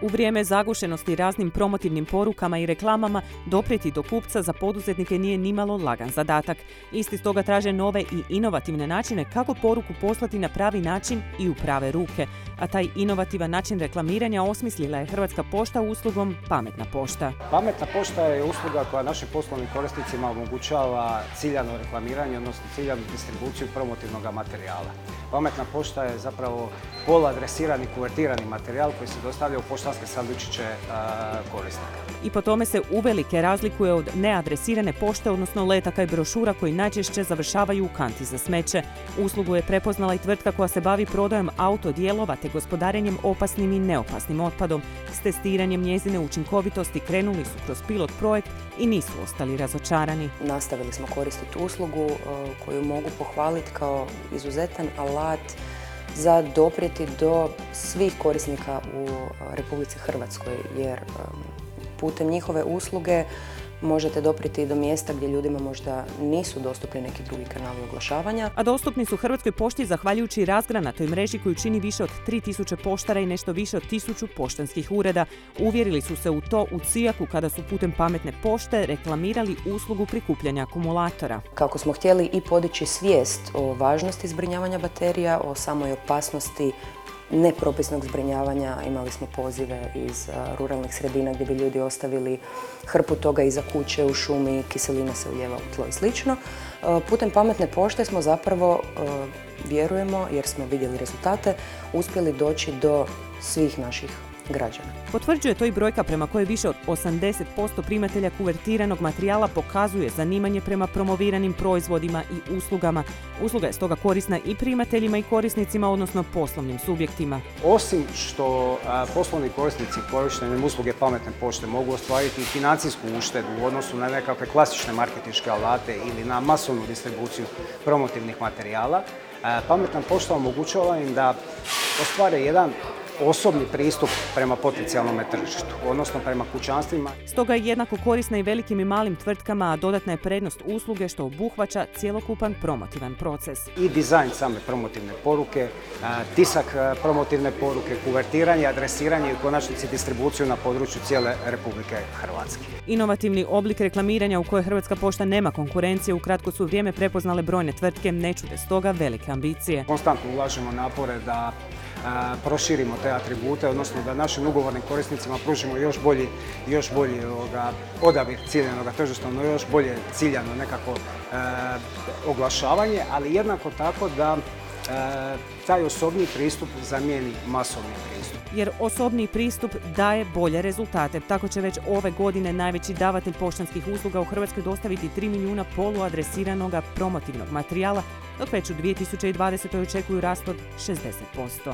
U vrijeme zagušenosti raznim promotivnim porukama i reklamama, doprijeti do kupca za poduzetnike nije nimalo lagan zadatak. Isti stoga traže nove i inovativne načine kako poruku poslati na pravi način i u prave ruke. A taj inovativan način reklamiranja osmislila je Hrvatska pošta uslugom Pametna pošta. Pametna pošta je usluga koja našim poslovnim korisnicima omogućava ciljano reklamiranje, odnosno ciljanu distribuciju promotivnog materijala. Pametna pošta je zapravo poladresirani, kuvertirani materijal koji se dostavlja u poštanske sandučiće korisnika. I po tome se uvelike razlikuje od neadresirane pošte, odnosno letaka i brošura koji najčešće završavaju u kanti za smeće. Uslugu je prepoznala i tvrtka koja se bavi prodajom autodijelova te gospodarenjem opasnim i neopasnim otpadom. S testiranjem njezine učinkovitosti krenuli su kroz pilot projekt i nisu ostali razočarani. Nastavili smo koristiti uslugu koju mogu pohvaliti kao izuzetan alat za doprijeti do svih korisnika u Republici Hrvatskoj, jer putem njihove usluge možete doprijeti do mjesta gdje ljudima možda nisu dostupni neki drugi kanali oglašavanja. A dostupni su Hrvatskoj pošti zahvaljujući razgranatoj mreži koju čini više od 3000 poštara i nešto više od 1000 poštanskih ureda. Uvjerili su se u to u Cijaku kada su putem Pametne pošte reklamirali uslugu prikupljanja akumulatora. Kako smo htjeli i podići svijest o važnosti zbrinjavanja baterija, o samoj opasnosti nepropisnog zbrinjavanja, imali smo pozive iz ruralnih sredina gdje bi ljudi ostavili hrpu toga iza kuće u šumi, kiselina se ulijeva u tlo i slično. Putem Pametne pošte smo zapravo, vjerujemo, jer smo vidjeli rezultate, uspjeli doći do svih naših građana. Potvrđuje to i brojka prema kojoj više od 80% primatelja kuvertiranog materijala pokazuje zanimanje prema promoviranim proizvodima i uslugama. Usluga je stoga korisna i primateljima i korisnicima, odnosno poslovnim subjektima. Osim što poslovni korisnici korištenjem usluge Pametne pošte mogu ostvariti financijsku uštedu u odnosu na nekakve klasične marketinške alate ili na masovnu distribuciju promotivnih materijala, Pametna pošta omogućava im da ostvare jedan osobni pristup prema potencijalnom tržištu, odnosno prema kućanstvima. Stoga je jednako korisna i velikim i malim tvrtkama, a dodatna je prednost usluge što obuhvaća cjelokupan promotivan proces. I dizajn same promotivne poruke, tisak promotivne poruke, kuvertiranje, adresiranje i u konačnici distribuciju na području cijele Republike Hrvatske. Inovativni oblik reklamiranja u kojoj Hrvatska pošta nema konkurencije u kratko su vrijeme prepoznale brojne tvrtke, ne čude stoga velike ambicije. Konstantno ulažemo napore da proširimo te atribute, odnosno da našim ugovornim korisnicima pružimo još bolji odabir ciljanog tržišta, još bolje ciljano nekako oglašavanje, ali jednako tako da taj osobni pristup zamijeni masovni pristup. Jer osobni pristup daje bolje rezultate. Tako će već ove godine najveći davatelj poštanskih usluga u Hrvatskoj dostaviti 3 milijuna poluadresiranog promotivnog materijala, dok već u 2020. očekuju rast od 60%.